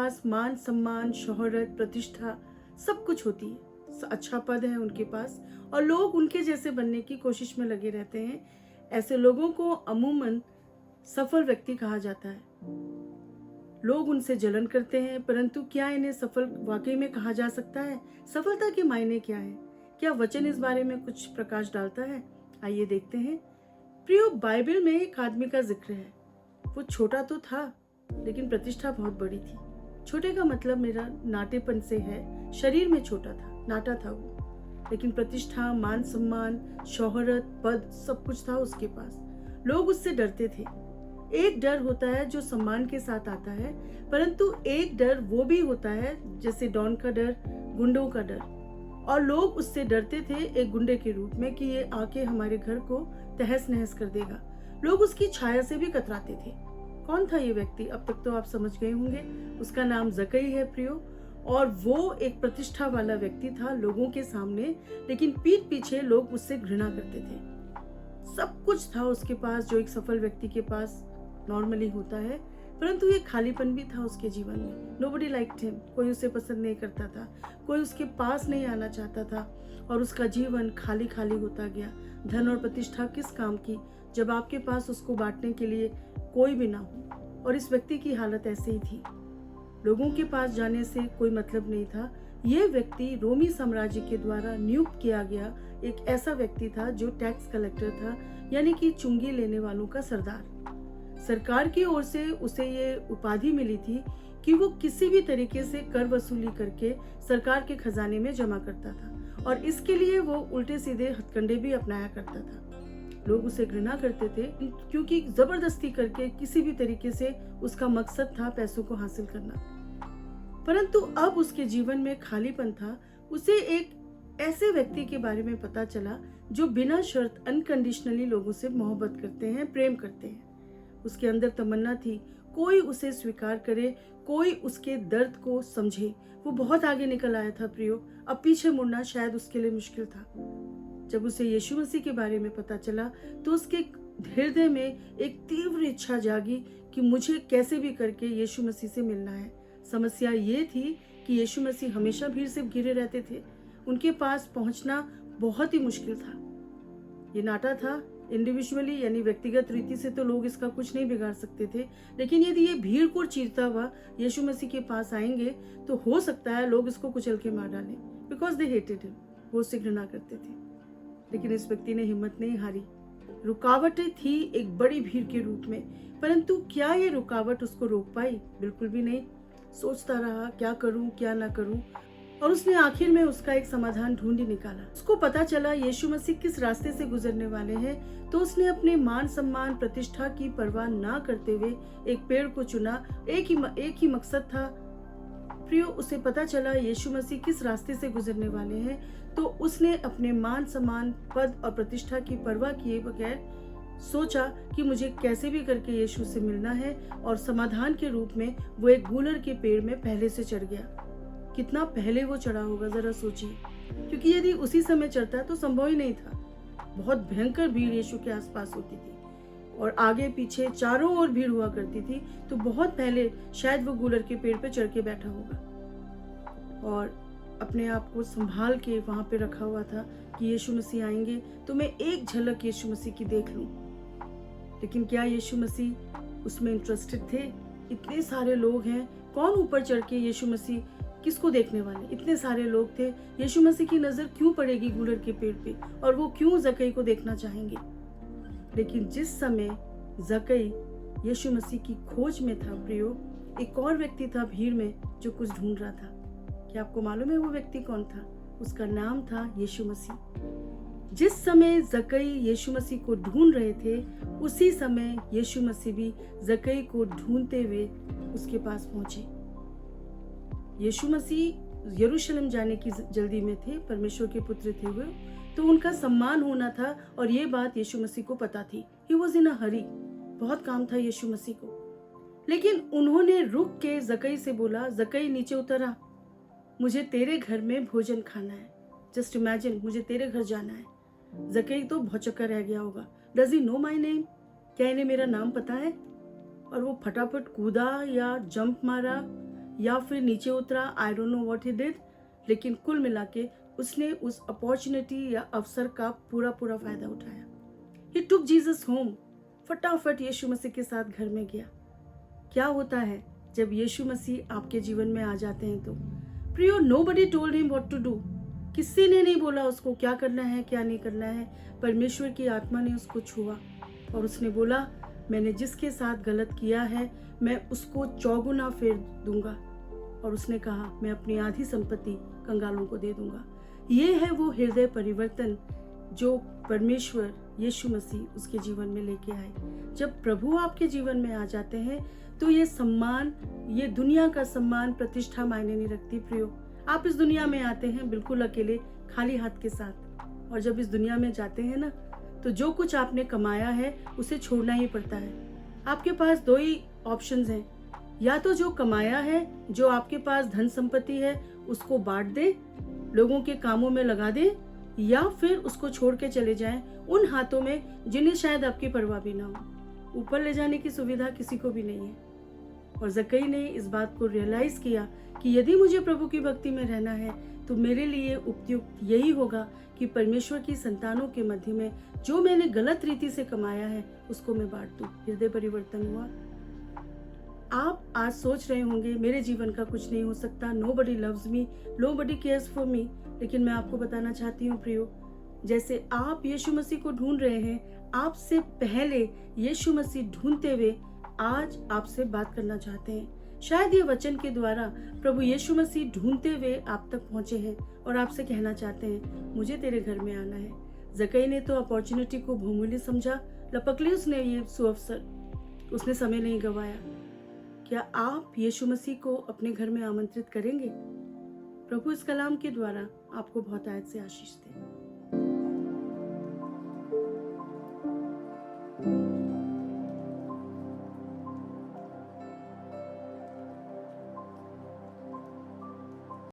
पास मान सम्मान, शोहरत, प्रतिष्ठा सब कुछ होती है, अच्छा पद है उनके पास और लोग उनके जैसे बनने की कोशिश में लगे रहते हैं। ऐसे लोगों को अमूमन सफल व्यक्ति कहा जाता है। लोग उनसे जलन करते हैं, परंतु क्या इन्हें सफल वाकई में कहा जा सकता है? सफलता के मायने क्या है? क्या वचन इस बारे में कुछ प्रकाश डालता है? आइए देखते हैं। प्रियो, बाइबल में एक आदमी का जिक्र है। वो छोटा तो था, लेकिन प्रतिष्ठा बहुत बड़ी थी। छोटे का मतलब मेरा नाटेपन से है, शरीर में छोटा था, नाटा था वो, लेकिन प्रतिष्ठा, मान सम्मान, शोहरत, पद सब कुछ था उसके पास। लोग उससे डरते थे। एक डर होता है जो सम्मान के साथ आता है, परंतु एक डर वो भी होता है जैसे डॉन का डर, गुंडों का डर। और लोग उससे डरते थे एक गुंडे के रूप में कि ये आके हमारे घर को तहस नहस कर देगा। लोग उसकी छाया से भी कतराते थे। कौन था ये व्यक्ति? अब तक तो आप समझ गए होंगे। उसका नाम जकई है प्रियो, और वो एक प्रतिष्ठा वाला व्यक्ति था लोगों के सामने, लेकिन पीठ पीछे लोग उससे घृणा करते थे। सब कुछ था उसके पास जो एक सफल व्यक्ति के पास नॉर्मली होता है, परंतु ये खालीपन भी था उसके जीवन में। नोबडी लाइक्ड हिम, कोई उसे पसंद नहीं करता था, कोई उसके पास नहीं आना चाहता था और उसका जीवन खाली खाली होता गया। धन और प्रतिष्ठा किस काम की जब आपके पास उसको बांटने के लिए कोई भी ना हो। और इस व्यक्ति की हालत ऐसे ही थी। लोगों के पास जाने से कोई मतलब नहीं था। यह व्यक्ति रोमी साम्राज्य के द्वारा नियुक्त किया गया एक ऐसा व्यक्ति था जो टैक्स कलेक्टर था, यानी कि चुंगी लेने वालों का सरदार। सरकार की ओर से उसे ये उपाधि मिली थी कि वो किसी भी तरीके से कर वसूली करके सरकार के खजाने में जमा करता था, और इसके लिए वो उल्टे सीधे हथकंडे भी अपनाया करता था। लोग उसे घृणा करते थे क्योंकि जबरदस्ती करके किसी भी तरीके से उसका मकसद था पैसों को हासिल करना। परंतु अब उसके जीवन में खालीपन था। उसे एक ऐसे व्यक्ति के बारे में पता चला जो बिना शर्त अनकंडीशनली लोगों से मोहब्बत करते हैं, प्रेम करते हैं। उसके अंदर तमन्ना थी कोई उसे स्वीकार करे, कोई उसके दर्द को समझे। वो बहुत आगे निकल आया था प्रियो। अब पीछे मुड़ना शायद उसके लिए मुश्किल था। जब उसे यीशु मसीह के बारे में पता चला तो उसके हृदय में एक तीव्र इच्छा जागी कि मुझे कैसे भी करके यीशु मसीह से मिलना है। समस्या ये थी कि यीशु मसीह हमेशा भीड़ से घिरे रहते थे। उनके पास पहुंचना बहुत ही मुश्किल था। ये नाटा था। इंडिविजुअली यानी व्यक्तिगत रीति से तो लोग इसका कुछ नहीं बिगाड़ सकते थे, लेकिन यदि ये भीड़ को चीरता हुआ यीशु मसीह के पास आएंगे तो हो सकता है लोग इसको कुचल के मार डालें, बिकॉज दे हेटेड हिम। वो उससे घृणा करते थे। लेकिन इस व्यक्ति ने हिम्मत नहीं हारी। रुकावटें थी एक बड़ी भीड़ के रूप में, परंतु क्या ये रुकावट उसको रोक पाई? बिल्कुल भी नहीं। सोचता रहा क्या करूं क्या ना करूं, और उसने आखिर में उसका एक समाधान ढूंढ ही निकाला। उसको पता चला यीशु मसीह किस रास्ते से गुजरने वाले हैं, तो उसने अपने मान सम्मान प्रतिष्ठा की परवाह ना करते हुए एक पेड़ को चुना। एक ही मकसद था प्रियो। उसे पता चला यीशु मसीह किस रास्ते से गुजरने वाले हैं, तो उसने अपने मान सम्मान, पद और प्रतिष्ठा की परवाह किए बगैर सोचा कि मुझे कैसे भी करके यीशु से मिलना है, और समाधान के रूप में वो एक गूलर के पेड़ में पहले से चढ़ गया। कितना पहले वो चढ़ा होगा जरा सोचिए, क्योंकि यदि उसी समय चढ़ता तो संभव ही नहीं था। बहुत भयंकर भीड़ यीशु के आसपास होती थी और आगे पीछे चारों ओर भीड़ हुआ करती थी, तो बहुत पहले शायद वो गूलर के पेड़ पे चढ़ के बैठा होगा और अपने आप को संभाल के वहां पे रखा हुआ था कि यीशु मसीह आएंगे तो मैं एक झलक यीशु मसीह की देख लूं। लेकिन क्या यीशु मसीह उसमें इंटरेस्टेड थे? इतने सारे लोग हैं, कौन ऊपर चढ़ के यीशु मसीह किसको देखने वाले? इतने सारे लोग थे। यीशु मसीह की नजर क्यों पड़ेगी गूलर के पेड़ पे, और वो क्यों जकई को देखना चाहेंगे? लेकिन जिस समय जकई यीशु मसीह की खोज में था प्रियो, एक और व्यक्ति था भीड़ में जो कुछ ढूंढ रहा था। क्या आपको मालूम है वो व्यक्ति कौन था? उसका नाम था यीशु मसीह। जिस समय जकई यीशु मसीह को ढूंढ रहे थे, उसी समय यीशु मसीह भी जकई को ढूंढते हुए उसके पास पहुंचे। यीशु मसीह यरूशलेम जाने की जल्दी में थे, परमेश्वर के पुत्र थे वो, तो उनका सम्मान होना था, और ये बात यीशु मसीह को पता थी। ही वॉज इन अ हरी, बहुत काम था यीशु मसीह को। लेकिन उन्होंने रुक के जकई से बोला, जकई नीचे उतरा, मुझे तेरे घर में भोजन खाना है। जस्ट इमेजिन, मुझे तेरे घर जाना है। जकई तो भौचक्का रह गया होगा। Does he know my name? क्या इन्हें मेरा नाम पता है? और वो फटाफट कूदा या जंप मारा या फिर नीचे उतरा, I don't know what he did, लेकिन कुल मिला के उसने उस अपॉर्चुनिटी या अवसर का पूरा पूरा फायदा उठाया। ही टुक जीसस होम, फटाफट यीशु मसीह के साथ घर में गया। क्या होता है जब यीशु मसीह आपके जीवन में आ जाते हैं तो प्रियो, nobody told him what to do. किसी ने नहीं बोला उसको क्या करना है क्या नहीं करना है। परमेश्वर की आत्मा ने उसको छुआ और उसने बोला, मैंने जिसके साथ गलत किया है मैं उसको चौगुना फेर दूंगा। और उसने कहा, मैं अपनी आधी संपत्ति कंगालों को दे दूंगा। ये है वो हृदय परिवर्तन जो परमेश्वर यीशु मसीह उसके जीवन में लेके आए। जब प्रभु आपके जीवन में आ जाते हैं तो ये सम्मान, ये दुनिया का सम्मान, प्रतिष्ठा मायने नहीं रखती प्रियो। आप इस दुनिया में आते हैं बिल्कुल अकेले, खाली हाथ के साथ, और जब इस दुनिया में जाते हैं ना तो जो कुछ आपने कमाया है उसे छोड़ना ही पड़ता है। आपके पास दो ही ऑप्शंस हैं, या तो जो कमाया है, जो आपके पास धन संपत्ति है, उसको बांट दे, लोगों के कामों में लगा दे, या फिर उसको छोड़ के चले जाएं उन हाथों में जिन्हें शायद आपकी परवाह भी ना हो। ऊपर ले जाने की सुविधा किसी को भी नहीं है। और जक्कई ने इस बात को रियलाइज किया कि यदि मुझे प्रभु की भक्ति में रहना है तो मेरे लिए उपयुक्त यही होगा कि परमेश्वर की संतानों के मध्य में जो मैंने गलत रीति से कमाया है उसको मैं बांट दूं। हृदय परिवर्तन हुआ। आप आज सोच रहे होंगे मेरे जीवन का कुछ नहीं हो सकता, nobody loves me, nobody cares for me, लेकिन मैं आपको बताना चाहती हूँ प्रियो, जैसे आप यीशु मसीह को ढूंढ रहे हैं, आपसे पहले यीशु मसीह ढूंढते हुए आज आपसे बात करना चाहते हैं। शायद ये वचन के द्वारा प्रभु यीशु मसीह ढूंढते हुए आप तक पहुंचे हैं और आपसे कहना चाहते हैं, मुझे तेरे घर में आना है। जक्कई ने तो अपॉर्चुनिटी को बहुमूल्य समझा, लपक ली उसने ये सुअवसर, उसने समय नहीं गवाया। क्या आप यीशु मसीह को अपने घर में आमंत्रित करेंगे? प्रभु इस कलाम के द्वारा आपको बहुत आयत से आशीष दे।